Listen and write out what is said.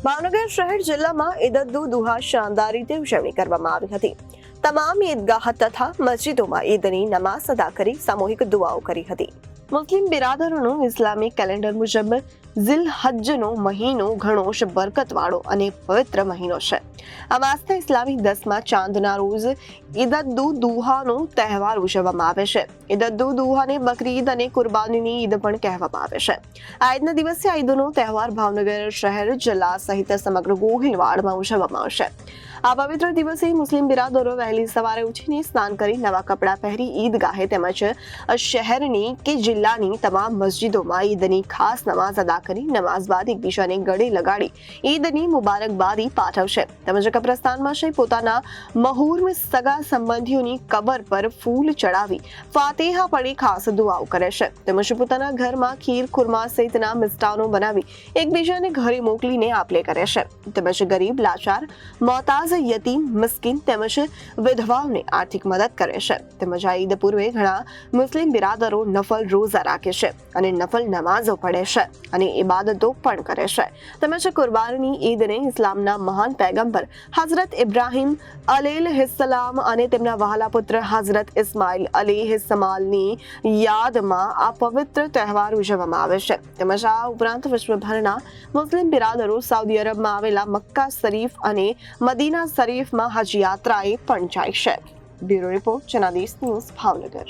ભાવનગર શહેર જિલ્લામાં ઈદ અલ દુહા શાનદાર રીતે ઉજવણી કરવામાં આવી હતી। તમામ ઈદગાહ તથા મસ્જિદોમાં ઈદની નમાઝ અદા કરી સામૂહિક દુઆઓ કરી હતી। મુસ્લિમ બિરાદરોનો ઇસ્લામિક કેલેન્ડર મુજબ ઝિલહજ્જનો મહિનો ઘણો જ બરકતવાળો અને પવિત્ર મહિનો છે। આ માસના ઇસ્લામી 10મા ચાંદના રોજ ઈદ અલ દુહાનો તહેવાર ઉજવવામાં આવે છે। ઈદ અલ દુહાને બકરી ઈદ અને કુરબાનીની ઈદ પણ કહેવામાં આવે છે। આ ઈદના દિવસે આ ઈદનો તહેવાર ભાવનગર શહેર જિલ્લા સહિત સમગ્ર ગોહિલવાડમાં ઉજવવામાં આવશે। આ પવિત્ર દિવસે મુસ્લિમ બિરાદરો વહેલી સવારે ઉઠીને સ્નાન કરી નવા કપડાં પહેરી ઈદગાહે તેમજ શહેરની કે જિલ્લાની તમામ મસ્જિદોમાં ઈદની ખાસ નમાઝ અદા કરી નમાઝ બાદ એકબીજાને ગળે લગાડી ઈદની મુબારકબાદી પાઠવશે તેમજ કબ્રસ્તાનમાં જઈ પોતાના મહૂર્મ સગા સંબંધીઓની કબર પર ફૂલ ચડાવી ફાતિહા પઢી ખાસ દુઆઓ કરે છે તેમજ પોતાના ઘરમાં ખીર ખુરમા સહિતના મિષ્ટાનો બનાવી એકબીજાને ઘરે મોકલીને આપલે કરે છે તેમજ ગરીબ લાચાર મોતાજ યતીમ મિસ્કીન તેમજ વિધવાઓને આર્થિક મદદ કરે છે તેમજ આ ઈદ પૂર્વે ઘણા મુસ્લિમ બિરાદરો નફલ રોઝા રાખે છે અને નફલ નમાઝો પઢે છે અને ઇબાદતો પણ કરે છે તેમજ કુરબાનીની ઈદને ઇસ્લામના મહાન પૈગંબર હઝરત ઇબ્રાહિમ અલૈહિસ્સલામ અને તેમના વહાલા પુત્ર હઝરત ઇસ્માઇલ અલૈહિસ્સલામની યાદમાં આ પવિત્ર તહેવાર ઉજવવામાં આવે છે તેમજ આ ઉપરાંત વિશ્વભરના મુસ્લિમ બિરાદરો સાઉદી અરબમાં આવેલા મક્કા શરીફ અને મદીના શરીફમાં હજ યાત્રાએ પણ જાય છે। Bureau report Janadesh news Bhavnagar.